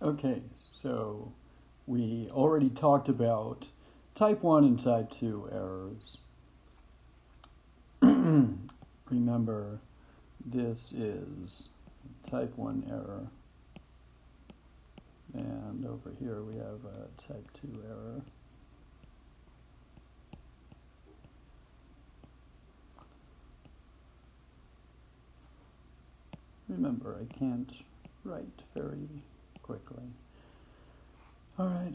Okay, so we already talked about type 1 and type 2 errors. Remember, this is type 1 error. And over here we have a type 2 error. Remember, I can't write very quickly. All right.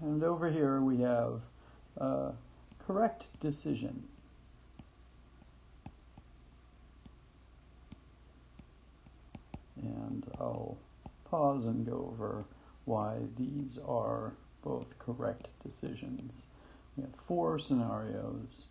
And over here we have correct decision. And I'll pause and go over why these are both correct decisions. We have 4 scenarios.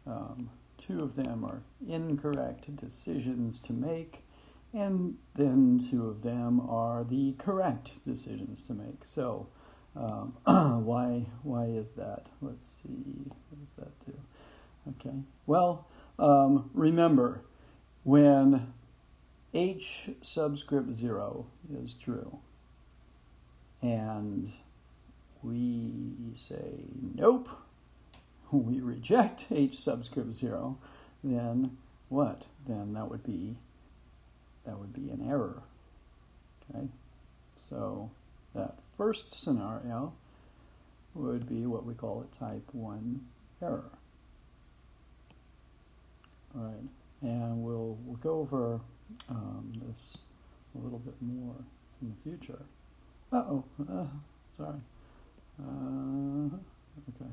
2 of them are incorrect decisions to make, and then 2 of them are the correct decisions to make. So why is that? Let's see, what does that do? Okay, well, remember, when H subscript 0 is true, and we say nope, we reject H subscript 0, then what? Then that would be an error. Okay, so that first scenario would be what we call a type 1 error. All right, and we'll go over this a little bit more in the future. Sorry. Okay.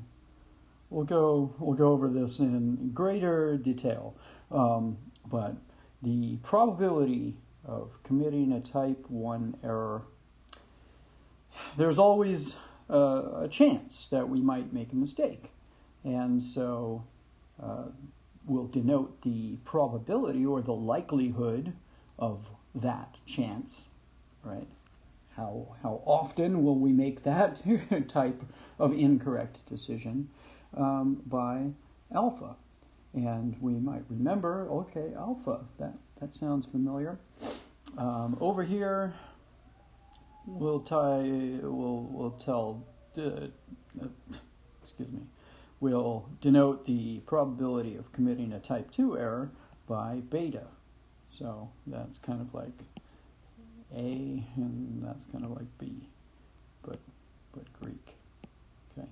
We'll go over this in greater detail, but the probability of committing a type 1 error, there's always a chance that we might make a mistake, and so we'll denote the probability or the likelihood of that chance, right? How often will we make that type of incorrect decision by alpha? And we might remember, okay, alpha, that sounds familiar. Over here, we'll denote the probability of committing a type 2 error by beta. So that's kind of like A, and that's kind of like B, but Greek. Okay.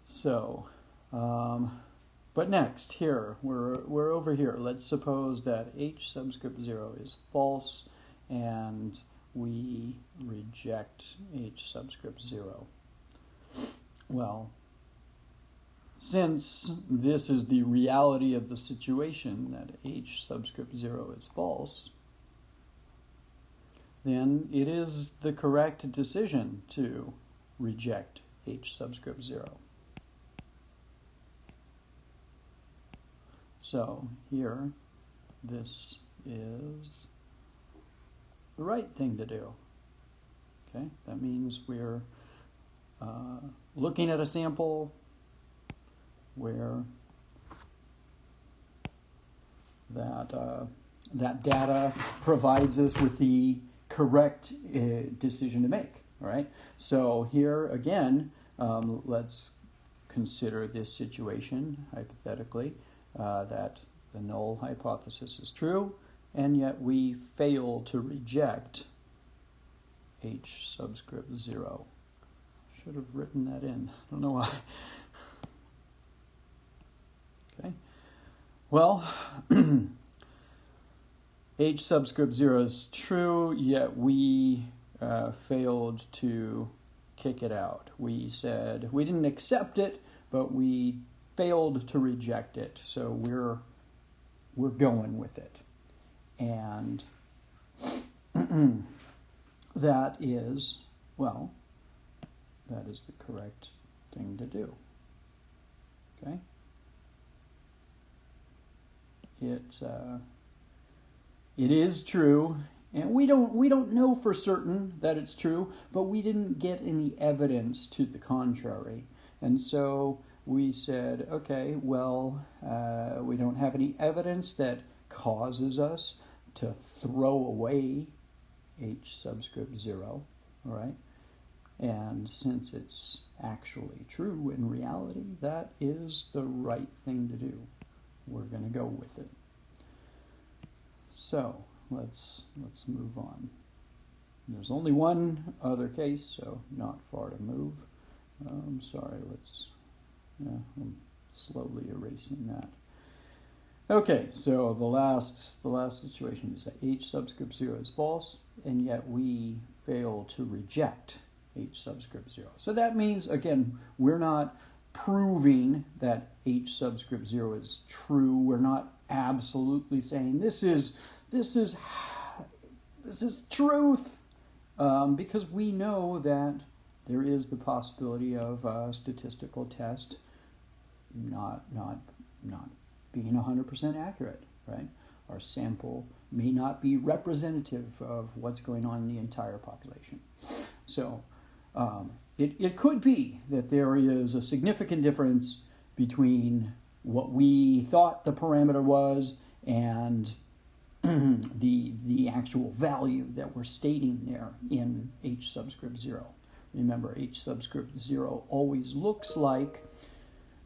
So, but next here we're over here. Let's suppose that H subscript 0 is false, and we reject H subscript 0. Well, since this is the reality of the situation, that H subscript 0 is false, then it is the correct decision to reject H subscript 0. So here, this is the right thing to do. Okay, that means we're looking at a sample where that data provides us with the correct decision to make. All right. So here again, let's consider this situation hypothetically, that the null hypothesis is true, and yet we fail to reject H subscript 0. Should have written that in. I don't know why. Okay. Well, H subscript 0 is true, yet we failed to kick it out. We said we didn't accept it, but we failed to reject it. So we're going with it. And that is the correct thing to do. Okay? It is true, and we don't know for certain that it's true, but we didn't get any evidence to the contrary. And so we said, okay, well, we don't have any evidence that causes us to throw away h subscript 0, all right? And since it's actually true in reality, that is the right thing to do. We're going to go with it. So let's move on. There's only one other case, so not far to move. Sorry, I'm slowly erasing that. Okay, so the last situation is that h subscript 0 is false, and yet we fail to reject h subscript 0. So that means, again, we're not proving that h subscript 0 is true. We're not absolutely saying this is truth, because we know that there is the possibility of a statistical test not being 100% accurate, right? Our sample may not be representative of what's going on in the entire population. So it could be that there is a significant difference between what we thought the parameter was and the actual value that we're stating there in h subscript 0. Remember, h subscript 0 always looks like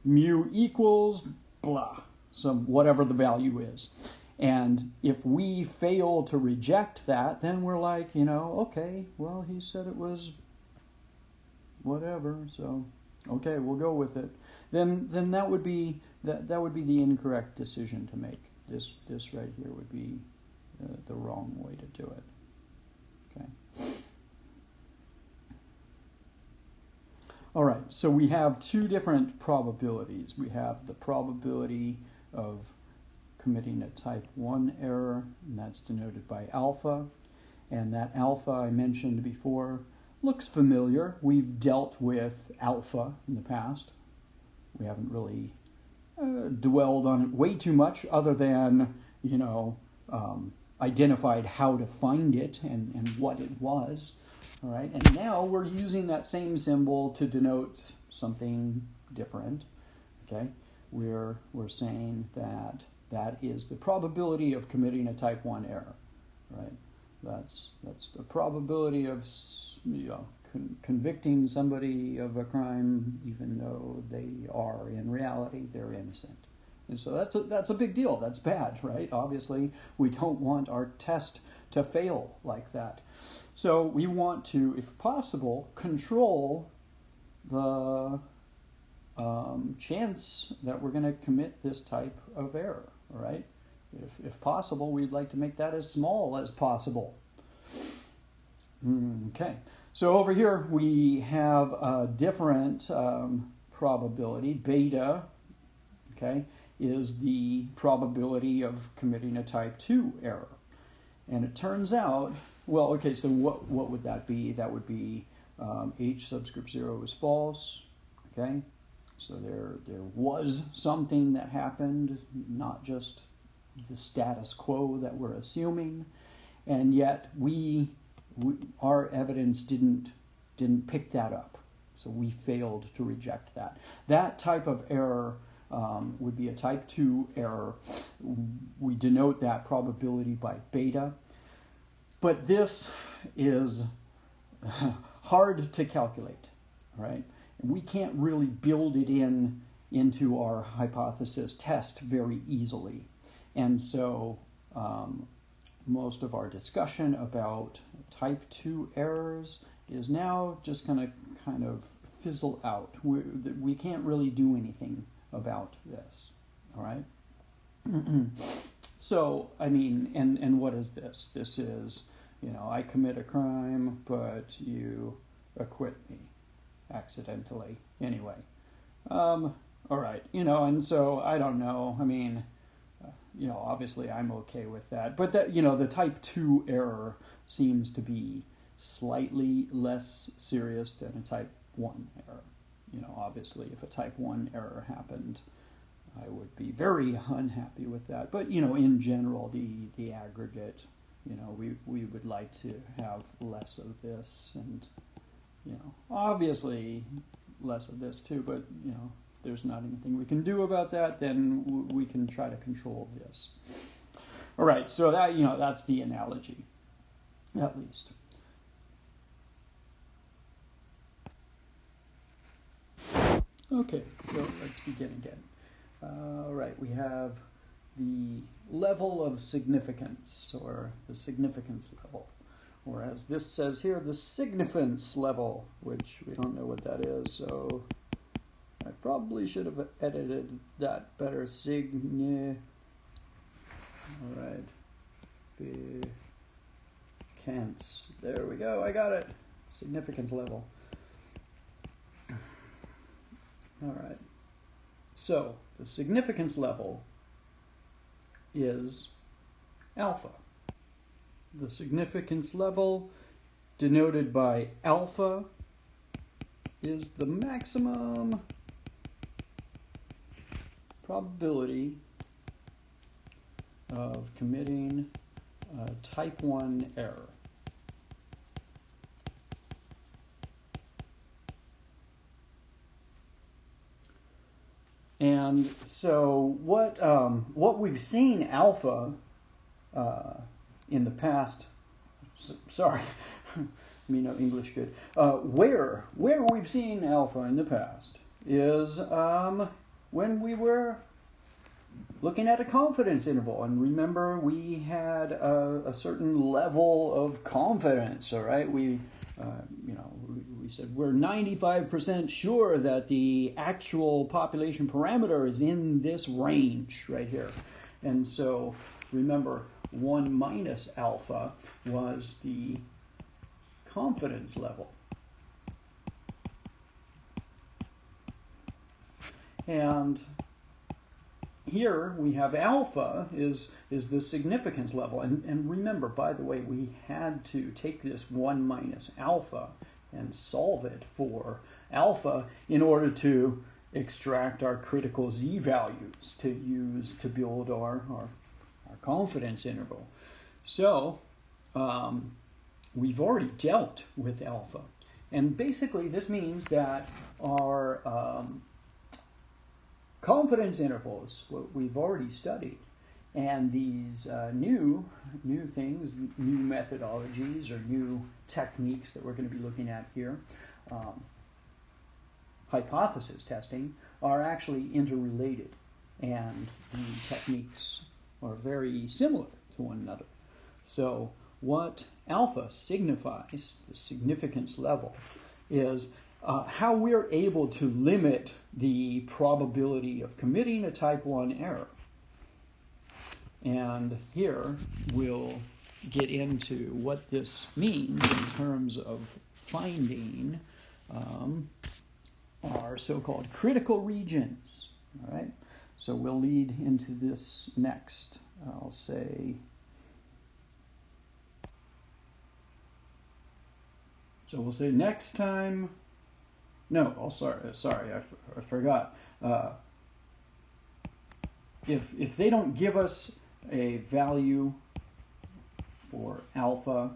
mu equals blah, whatever the value is. And if we fail to reject that, then we're like, okay, well, he said it was whatever, so okay, we'll go with it. Then that would be the incorrect decision to make. This right here would be the wrong way to do it. Okay. All right, so we have two different probabilities. We have the probability of committing a type 1 error, and that's denoted by alpha. And that alpha I mentioned before looks familiar. We've dealt with alpha in the past. We haven't really dwelled on it way too much, other than, identified how to find it and what it was. All right, and now we're using that same symbol to denote something different. Okay, we're saying that is the probability of committing a type 1 error. Right, that's the probability of convicting somebody of a crime, even though they are in reality they're innocent. And so that's a big deal. That's bad, right? Obviously, we don't want our test to fail like that. So we want to, if possible, control the chance that we're going to commit this type of error, all right? If possible, we'd like to make that as small as possible. Okay, so over here we have a different probability. Beta, okay, is the probability of committing a type 2 error. And it turns out, well, okay, so what would that be? That would be h subscript 0 is false, okay? So there was something that happened, not just the status quo that we're assuming, and yet our evidence didn't pick that up. So we failed to reject that. That type of error would be a type 2 error. We denote that probability by beta. But this is hard to calculate, right? And we can't really build it into our hypothesis test very easily. And so most of our discussion about type 2 errors is now just going to kind of fizzle out. We can't really do anything about this, all right? So, I mean, and what is this? This is, I commit a crime, but you acquit me accidentally anyway. All right, and so I don't know. I mean, obviously I'm okay with that. But that, the type 2 error seems to be slightly less serious than a type 1 error. Obviously if a type 1 error happened, I would be very unhappy with that. But, in general, the aggregate, we would like to have less of this and, obviously less of this too. But, if there's not anything we can do about that, then we can try to control this. All right, so that, that's the analogy, at least. Okay, so let's begin again. All right, we have the level of significance, or the significance level. Or as this says here, the significance level, which we don't know what that is, so I probably should have edited that better. All right. Significance. There we go, I got it. Significance level. All right. So the significance level is alpha. The significance level, denoted by alpha, is the maximum probability of committing a type 1 error. And so what we've seen alpha in the past, sorry, me no English good, where we've seen alpha in the past is when we were looking at a confidence interval. And remember, we had a certain level of confidence, all right? We said we're 95% sure that the actual population parameter is in this range right here. And so remember, 1 minus alpha was the confidence level. And here we have alpha is the significance level. And remember, by the way, we had to take this 1 minus alpha and solve it for alpha in order to extract our critical z values to use to build our confidence interval. So we've already dealt with alpha. And basically this means that our confidence intervals, what we've already studied, and these new things, new methodologies or new techniques that we're going to be looking at here, hypothesis testing, are actually interrelated, and the techniques are very similar to one another. So what alpha signifies, the significance level, is how we're able to limit the probability of committing a type 1 error. And here we'll get into what this means in terms of finding our so-called critical regions. All right, so we'll lead into this next. I'll say, so we'll say next time. No, oh, sorry, I forgot. If they don't give us a value for alpha,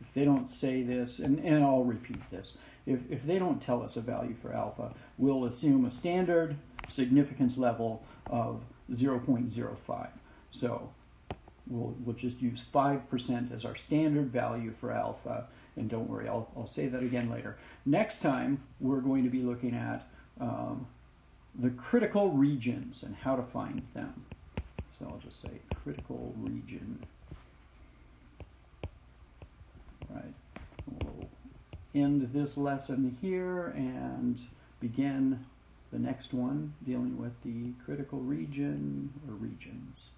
if they don't say this, and I'll repeat this, if they don't tell us a value for alpha, we'll assume a standard significance level of 0.05. So we'll just use 5% as our standard value for alpha. And don't worry, I'll say that again later. Next time, we're going to be looking at the critical regions and how to find them. So I'll just say critical region. Right. We'll end this lesson here and begin the next one dealing with the critical region or regions.